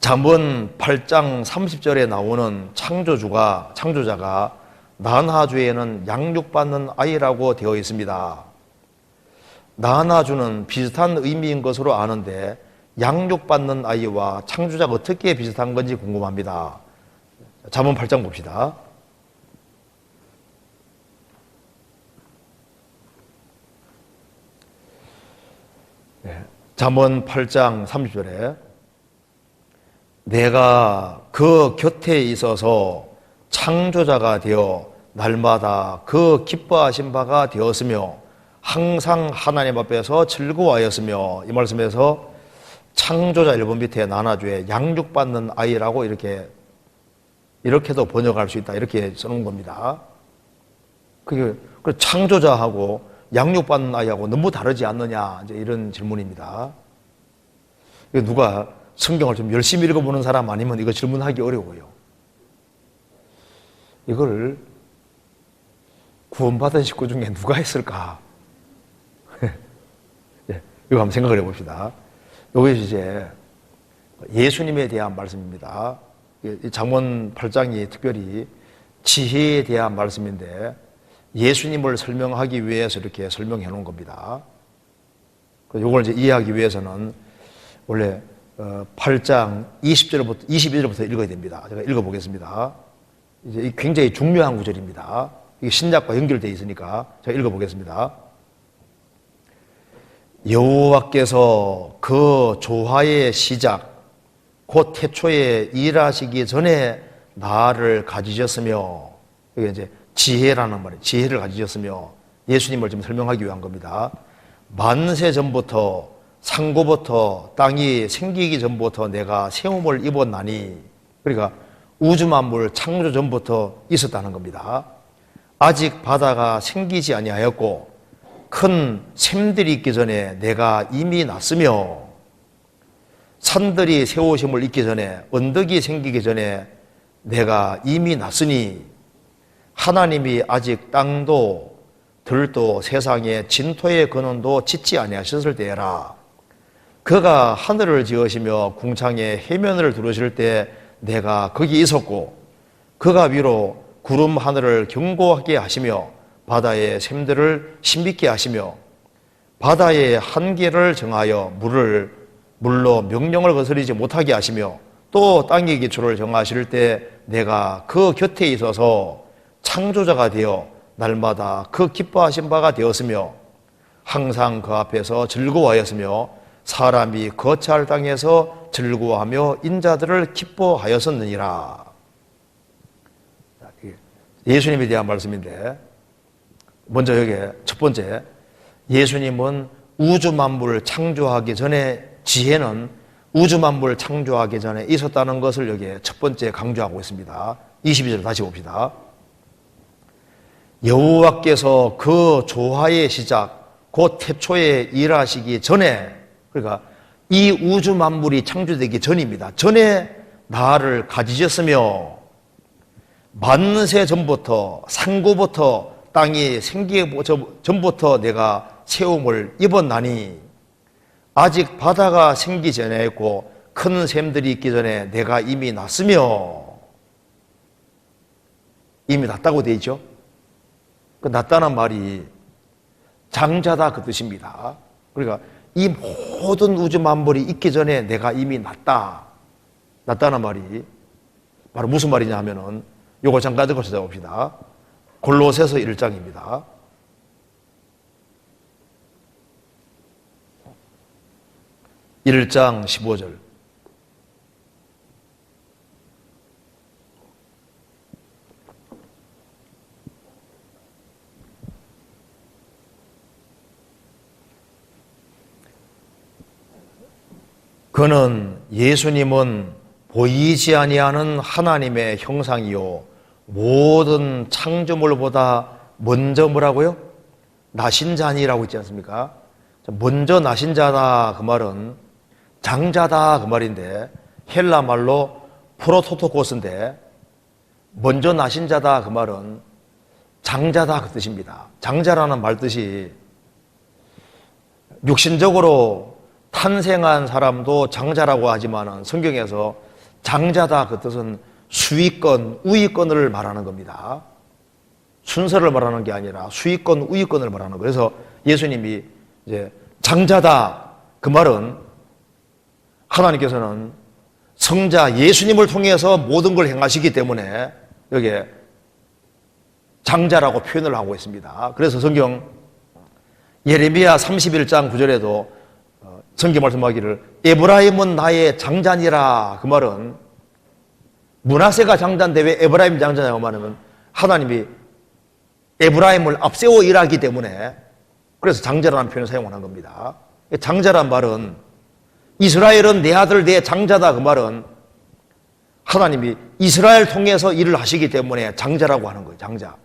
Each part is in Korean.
잠언 8장 30절에 나오는 창조자가 나하주에는 양육받는 아이라고 되어 있습니다. 나하주는 비슷한 의미인 것으로 아는데 양육받는 아이와 창조자가 어떻게 비슷한 건지 궁금합니다. 잠언 8장 봅시다. 잠언 8장 30절에 내가 그 곁에 있어서 창조자가 되어 날마다 그 기뻐하신 바가 되었으며 항상 하나님 앞에서 즐거워하였으며, 이 말씀에서 창조자 1번 밑에 나하주에 양육받는 아이라고 이렇게도 번역할 수 있다, 이렇게 써놓은 겁니다. 그 창조자하고 양육받는 아이하고 너무 다르지 않느냐, 이제 이런 질문입니다. 누가 성경을 좀 열심히 읽어보는 사람 아니면 이거 질문하기 어려워요. 이걸 구원받은 식구 중에 누가 했을까? 이거 한번 생각을 해봅시다. 이것이 이제 예수님에 대한 말씀입니다. 잠언 8장이 특별히 지혜에 대한 말씀인데 예수님을 설명하기 위해서 이렇게 설명해 놓은 겁니다. 이걸 이제 이해하기 위해서는 원래 8장 22절부터 읽어야 됩니다. 제가 읽어보겠습니다. 이제 굉장히 중요한 구절입니다. 이게 신약과 연결되어 있으니까 제가 읽어보겠습니다. 여호와께서 그 조화의 시작 곧 태초에 일하시기 전에 나를 가지셨으며, 이게 이제 지혜라는 말이에요. 지혜를 가지셨으며, 예수님을 좀 설명하기 위한 겁니다. 만세 전부터, 상고부터, 땅이 생기기 전부터 내가 세움을 입었나니, 그러니까 우주 만물 창조 전부터 있었다는 겁니다. 아직 바다가 생기지 아니하였고 큰 샘들이 있기 전에 내가 이미 났으며, 산들이 세우심을 잊기 전에, 언덕이 생기기 전에 내가 이미 났으니, 하나님이 아직 땅도 들도 세상의 진토의 근원도 짓지 아니하셨을 때에라. 그가 하늘을 지으시며 궁창의 해면을 두르실 때 내가 거기 있었고, 그가 위로 구름 하늘을 견고하게 하시며 바다의 샘들을 힘있게 하시며 바다의 한계를 정하여 물로 명령을 거스르지 못하게 하시며 또 땅의 기초를 정하실 때 내가 그 곁에 있어서 창조자가 되어 날마다 그 기뻐하신 바가 되었으며 항상 그 앞에서 즐거워하였으며 사람이 거처할 땅에서 즐거워하며 인자들을 기뻐하였었느니라. 예수님에 대한 말씀인데, 먼저 여기 첫 번째, 예수님은 우주 만물을 창조하기 전에, 지혜는 우주 만물을 창조하기 전에 있었다는 것을 여기에 첫 번째 강조하고 있습니다. 22절 다시 봅시다. 여호와께서 그 조화의 시작 곧 태초에 일하시기 전에, 그러니까 이 우주 만물이 창조되기 전입니다. 전에 나를 가지셨으며 만세 전부터, 상고부터, 땅이 생기기 전부터 내가 세움을 입었나니, 아직 바다가 생기기 전에 했고 큰 샘들이 있기 전에 내가 이미 났으며, 이미 났다고 되어 있죠. 그 났다는 말이 장자다 그 뜻입니다. 그러니까 이 모든 우주 만물이 있기 전에 내가 이미 났다는 말이 바로 무슨 말이냐 하면은, 요거 잠깐 읽어 찾아봅시다. 골로새서 1장입니다. (1장 15절) 그는 예수님은 보이지 아니하는 하나님의 형상이요 모든 창조물보다 먼저 뭐라고요? 나신 자니라고 있지 않습니까? 먼저 나신 자다 그 말은 장자다 그 말인데, 헬라 말로 프로토토코스인데, 먼저 나신 자다 그 말은 장자다 그 뜻입니다. 장자라는 말 뜻이 육신적으로 탄생한 사람도 장자라고 하지만은 성경에서 장자다 그 뜻은 수위권, 우위권을 말하는 겁니다. 순서를 말하는 게 아니라 수위권, 우위권을 말하는 거예요. 그래서 예수님이 이제 장자다 그 말은 하나님께서는 성자 예수님을 통해서 모든 걸 행하시기 때문에 여기에 장자라고 표현을 하고 있습니다. 그래서 성경 예레미야 31장 9절에도 성경 말씀하기를 에브라임은 나의 장자니라 그 말은 므낫세가 장자인데 왜 에브라임 장자냐고 말하면 하나님이 에브라임을 앞세워 일하기 때문에 그래서 장자라는 표현을 사용하는 겁니다. 장자란 말은 이스라엘은 내 아들 내 장자다 그 말은 하나님이 이스라엘 통해서 일을 하시기 때문에 장자라고 하는 거예요. 장자.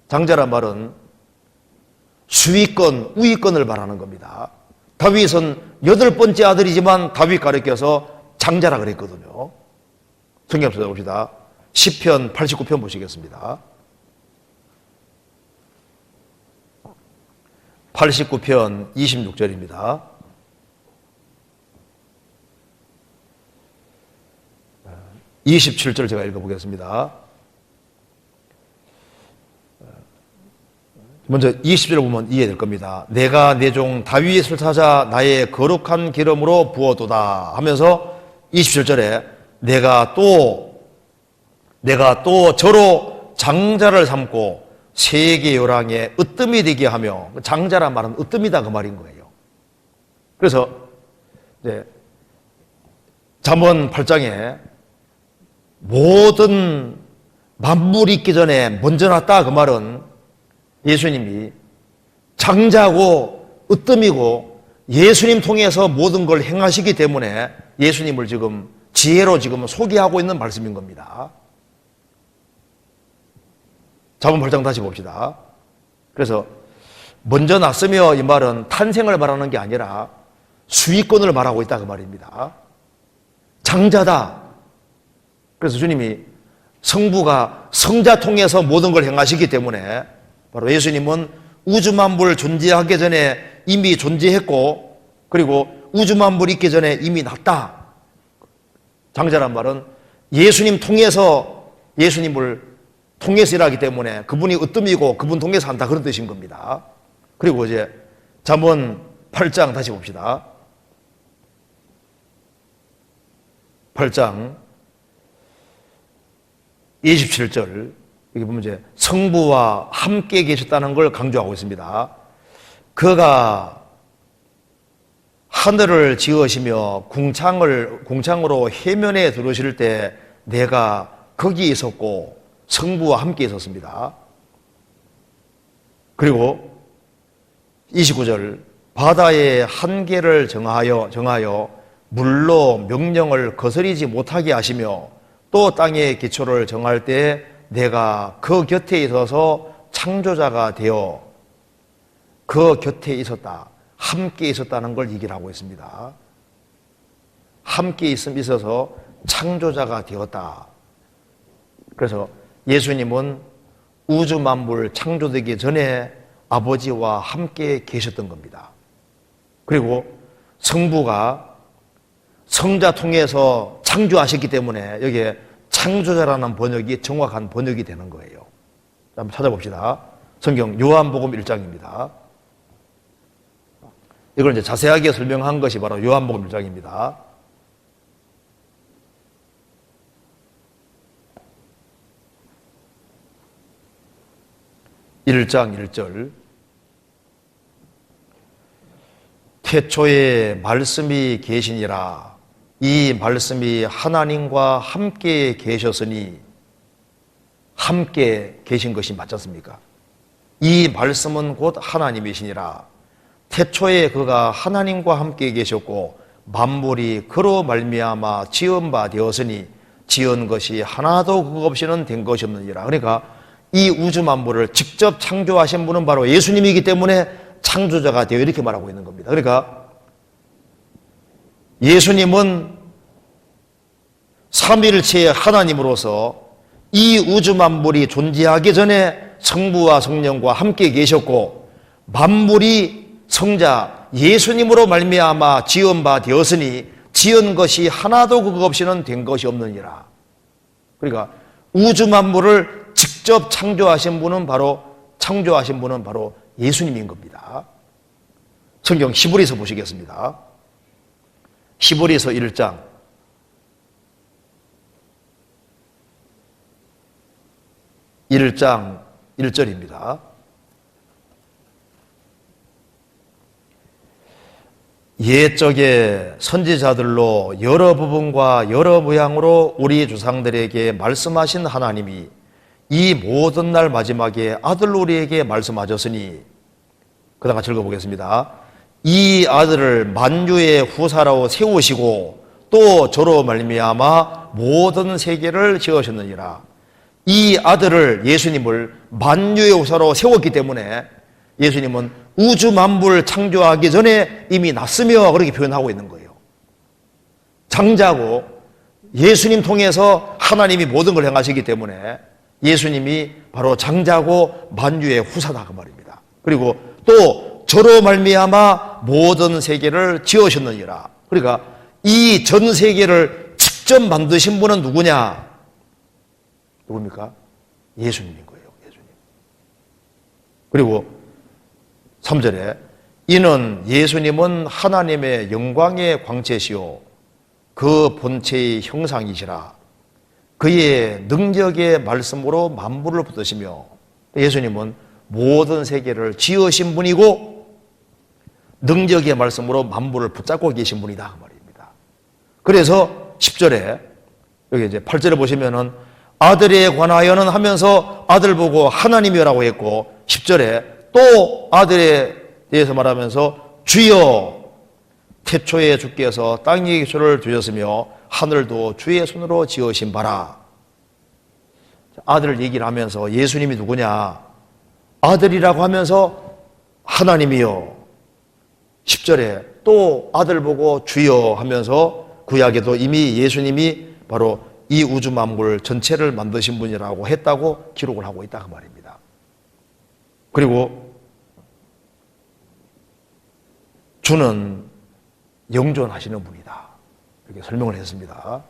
장자란 말은 수위권, 우위권을 말하는 겁니다. 다윗은 8번째 아들이지만 다윗 가르쳐서 장자라 그랬거든요. 성경 찾아봅시다. 시편 89편 보시겠습니다. 89편 26절입니다. 27절 제가 읽어보겠습니다. 먼저 20절을 보면 이해될 겁니다. 내가 내 종 다윗을 찾아 나의 거룩한 기름으로 부어도다 하면서 27절에 내가 또 저로 장자를 삼고 세계 요랑에 으뜸이 되게 하며 장자란 말은 으뜸이다 그 말인 거예요. 그래서 잠언 8장에 모든 만물이 있기 전에 먼저 났다 그 말은 예수님이 장자고 으뜸이고 예수님 통해서 모든 걸 행하시기 때문에 예수님을 지금 지혜로 지금 소개하고 있는 말씀인 겁니다. 잠언 8장 다시 봅시다. 그래서 먼저 났으며 이 말은 탄생을 말하는 게 아니라 수위권을 말하고 있다 그 말입니다. 장자다. 그래서 주님이 성부가 성자 통해서 모든 걸 행하시기 때문에 바로 예수님은 우주만물 존재하기 전에 이미 존재했고 그리고 우주만물 있기 전에 이미 났다. 장자란 말은 예수님 통해서 예수님을 통해서 일하기 때문에 그분이 으뜸이고 그분 통해서 한다 그런 뜻인 겁니다. 그리고 이제 잠언 8장 다시 봅시다. 8장 27절 여기 보면 이제 성부와 함께 계셨다는 걸 강조하고 있습니다. 그가 하늘을 지으시며 궁창으로 해면에 들어오실 때 내가 거기 있었고 성부와 함께 있었습니다. 그리고 29절 바다의 한계를 정하여 물로 명령을 거스리지 못하게 하시며 또 땅의 기초를 정할 때 내가 그 곁에 있어서 창조자가 되어 그 곁에 있었다. 함께 있었다는 걸 얘기를 하고 있습니다. 함께 있어서 창조자가 되었다. 그래서 예수님은 우주 만물 창조되기 전에 아버지와 함께 계셨던 겁니다. 그리고 성부가 성자 통해서 창조하셨기 때문에 여기에 창조자라는 번역이 정확한 번역이 되는 거예요. 한번 찾아봅시다. 성경 요한복음 1장입니다. 이걸 이제 자세하게 설명한 것이 바로 요한복음 1장입니다. (1장 1절) 태초에 말씀이 계시니라. 이 말씀이 하나님과 함께 계셨으니 함께 계신 것이 맞지 않습니까? 이 말씀은 곧 하나님이시니라. 태초에 그가 하나님과 함께 계셨고 만물이 그로 말미암아 지은 바 되었으니 지은 것이 하나도 그것 없이는 된 것이 없느니라. 그러니까 이 우주 만물을 직접 창조하신 분은 바로 예수님이기 때문에 창조자가 되어 이렇게 말하고 있는 겁니다. 그러니까 예수님은 삼위일체의 하나님으로서 이 우주 만물이 존재하기 전에 성부와 성령과 함께 계셨고 만물이 성자 예수님으로 말미암아 지은 바 되었으니 지은 것이 하나도 그거 없이는 된 것이 없느니라. 그러니까 우주 만물을 직접 창조하신 분은 바로 예수님인 겁니다. 성경 히브리서 보시겠습니다. 히브리서 1장 1절입니다. 옛적에 선지자들로 여러 부분과 여러 모양으로 우리 조상들에게 말씀하신 하나님이 이 모든 날 마지막에 아들로 우리에게 말씀하셨으니, 그 다음 같이 읽어보겠습니다. 이 아들을 만유의 후사로 세우시고 또 저로 말미암아 모든 세계를 지으셨느니라. 이 아들을, 예수님을 만유의 후사로 세웠기 때문에 예수님은 우주 만물 창조하기 전에 이미 났으며 그렇게 표현하고 있는 거예요. 장자고 예수님 통해서 하나님이 모든 걸 행하시기 때문에 예수님이 바로 장자고 만유의 후사다 그 말입니다. 그리고 또 저로 말미암아 모든 세계를 지으셨느니라. 그러니까 이 전 세계를 직접 만드신 분은 누구냐? 누굽니까? 예수님인 거예요. 예수님. 그리고 3절에 이는 예수님은 하나님의 영광의 광채시요 그 본체의 형상이시라. 그의 능력의 말씀으로 만물을 붙드시며, 예수님은 모든 세계를 지으신 분이고 능력의 말씀으로 만물을 붙잡고 계신 분이다 그 말입니다. 그래서 10절에, 여기 이제 8절에 보시면은 아들에 관하여는 하면서 아들 보고 하나님이라고 했고, 10절에 또 아들에 대해서 말하면서 주여 태초에 주께서 땅에 기초를 두셨으며 하늘도 주의 손으로 지으신 바라. 아들 얘기를 하면서 예수님이 누구냐? 아들이라고 하면서 하나님이요. 10절에 또 아들 보고 주여 하면서 구약에도 이미 예수님이 바로 이 우주 만물 전체를 만드신 분이라고 했다고 기록을 하고 있다 그 말입니다. 그리고 주는 영존하시는 분이다 이렇게 설명을 했습니다.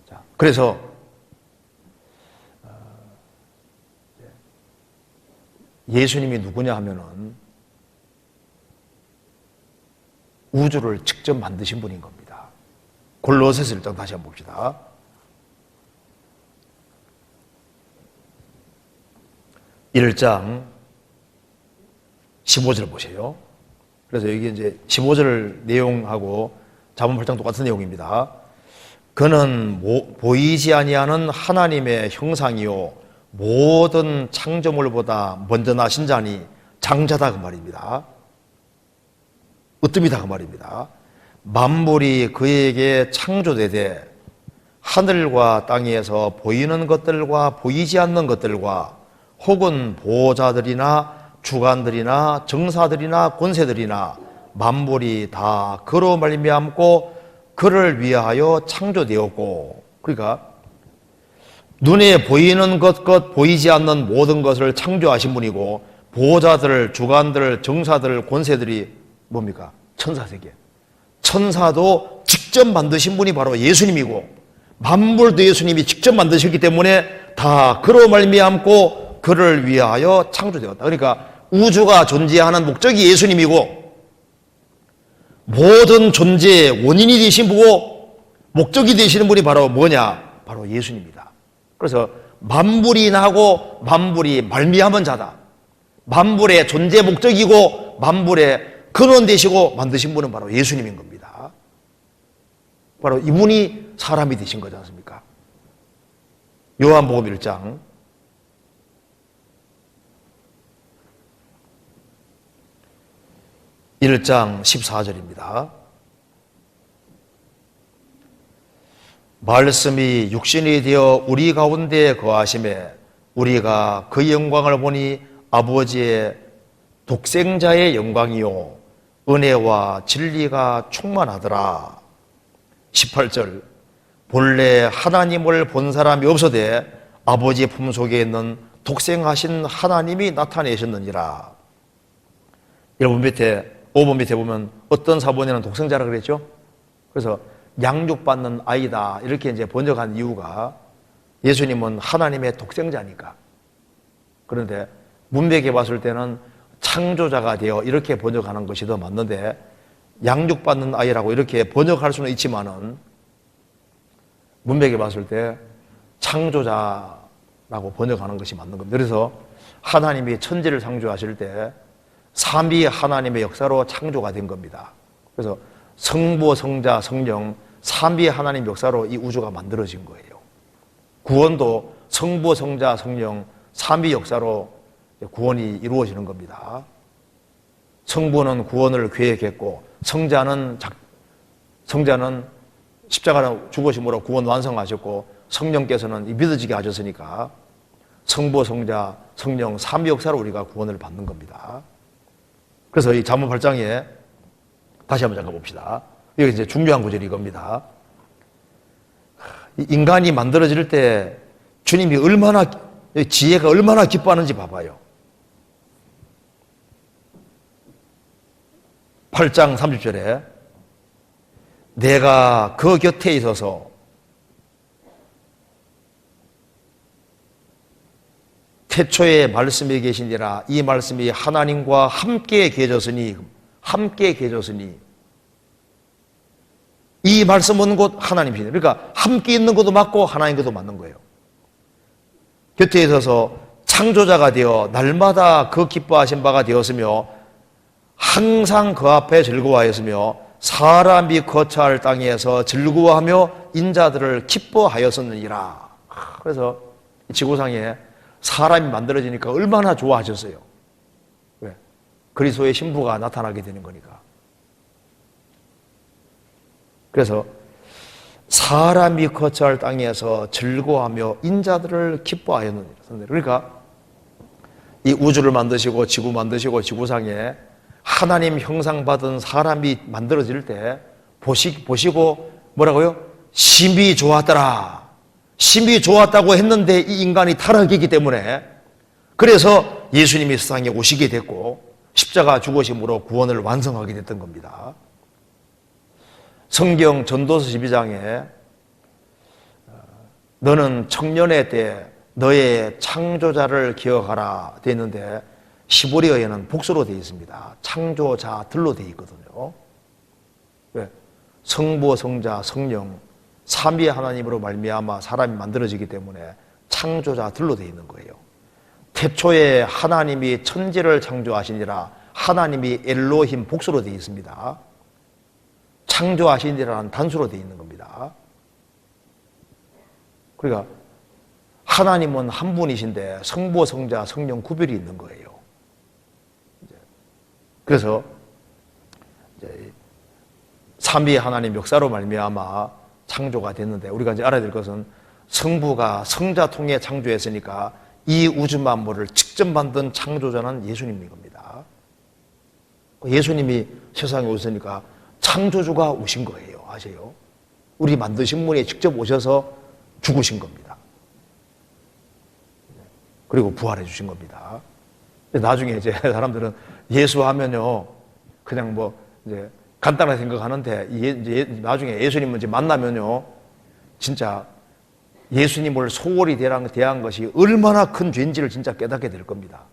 자, 그래서 예수님이 누구냐 하면은 우주를 직접 만드신 분인 겁니다. 골로새서 1장 다시 한번 봅시다. (1장) 15절 보세요. 그래서 여기 이제 15절 내용하고 잠언 8장 똑같은 내용입니다. 그는 보이지 아니하는 하나님의 형상이요 모든 창조물보다 먼저 나신 자니 장자다 그 말입니다. 으뜸이다 그 말입니다. 만물이 그에게 창조되되 하늘과 땅에서 보이는 것들과 보이지 않는 것들과 혹은 보호자들이나 주관들이나 정사들이나 권세들이나 만물이 다 그로 말미암고 그를 위하여 창조되었고, 그러니까 눈에 보이는 것 보이지 않는 모든 것을 창조하신 분이고, 보호자들, 주관들, 정사들, 권세들이 뭡니까? 천사세계. 천사도 직접 만드신 분이 바로 예수님이고, 만물도 예수님이 직접 만드셨기 때문에 다 그로 말미암고 그를 위하여 창조되었다. 그러니까 우주가 존재하는 목적이 예수님이고 모든 존재의 원인이 되신 분이고 목적이 되시는 분이 바로 뭐냐? 바로 예수님이다. 그래서 만물이 나고 만물이 말미암은 자다. 만물의 존재 목적이고 만물의 근원 되시고 만드신 분은 바로 예수님인 겁니다. 바로 이분이 사람이 되신 거지 않습니까? 요한복음 1장 1장 14절입니다. 말씀이 육신이 되어 우리 가운데 거하심에 우리가 그 영광을 보니 아버지의 독생자의 영광이요 은혜와 진리가 충만하더라. 18절 본래 하나님을 본 사람이 없어되 아버지 품속에 있는 독생하신 하나님이 나타내셨느니라. 여러분 밑에 5번 밑에 보면 어떤 사본에는 독생자라 그랬죠? 그래서 양육받는 아이다 이렇게 이제 번역한 이유가 예수님은 하나님의 독생자니까. 그런데 문맥에 봤을 때는 창조자가 되어 이렇게 번역하는 것이 더 맞는데 양육받는 아이라고 이렇게 번역할 수는 있지만은 문맥에 봤을 때 창조자라고 번역하는 것이 맞는 겁니다. 그래서 하나님이 천지를 창조하실 때 삼위 하나님의 역사로 창조가 된 겁니다. 그래서 성부, 성자, 성령 삼위 하나님 역사로 이 우주가 만들어진 거예요. 구원도 성부, 성자, 성령 삼위 역사로 구원이 이루어지는 겁니다. 성부는 구원을 계획했고 성자는 십자가로 죽으심으로 구원 완성하셨고 성령께서는 믿어지게 하셨으니까 성부, 성자, 성령 삼위 역사로 우리가 구원을 받는 겁니다. 그래서 이 잠언 8장에 다시 한번 잠깐 봅시다. 여기 이제 중요한 구절이 이겁니다. 인간이 만들어질 때 주님이 지혜가 얼마나 기뻐하는지 봐봐요. 8장 30절에 내가 그 곁에 있어서 태초에 말씀이 계시니라. 이 말씀이 하나님과 함께 계셨으니 이 말씀은 곧 하나님이시네. 그러니까 함께 있는 것도 맞고 하나인 것도 맞는 거예요. 곁에 있어서 창조자가 되어 날마다 그 기뻐하신 바가 되었으며 항상 그 앞에 즐거워하였으며 사람이 거처할 땅에서 즐거워하며 인자들을 기뻐하였었느니라. 그래서 지구상에 사람이 만들어지니까 얼마나 좋아하셨어요. 왜? 그리스도의 신부가 나타나게 되는 거니까. 그래서 사람이 거처할 땅에서 즐거워하며 인자들을 기뻐하였느니라. 그러니까 이 우주를 만드시고 지구 만드시고 지구상에 하나님 형상 받은 사람이 만들어질 때 보시고 뭐라고요? 심히 좋았더라. 심히 좋았다고 했는데 이 인간이 타락이기 때문에 그래서 예수님이 세상에 오시게 됐고 십자가 죽으심으로 구원을 완성하게 됐던 겁니다. 성경 전도서 12장에 너는 청년의 때 너의 창조자를 기억하라 되어 있는데 시보리어에는 복수로 되어 있습니다. 창조자들로 되어 있거든요. 왜? 성부, 성자, 성령 삼위 하나님으로 말미암아 사람이 만들어지기 때문에 창조자들로 되어 있는 거예요. 태초에 하나님이 천지를 창조하시니라. 하나님이 엘로힘 복수로 되어 있습니다. 창조하시니라는 단수로 되어 있는 겁니다. 그러니까 하나님은 한 분이신데 성부, 성자, 성령 구별이 있는 거예요. 그래서 삼위 하나님 역사로 말미암아 창조가 됐는데 우리가 이제 알아야 될 것은 성부가 성자 통해 창조했으니까 이 우주 만물을 직접 만든 창조자는 예수님인 겁니다. 예수님이 세상에 오셨으니까 창조주가 오신 거예요. 아세요? 우리 만드신 분이 직접 오셔서 죽으신 겁니다. 그리고 부활해 주신 겁니다. 나중에 이제 사람들은 예수 하면요, 그냥 뭐 이제 간단하게 생각하는데 나중에 예수님을 이제 만나면요, 진짜 예수님을 소홀히 대한 것이 얼마나 큰 죄인지를 진짜 깨닫게 될 겁니다.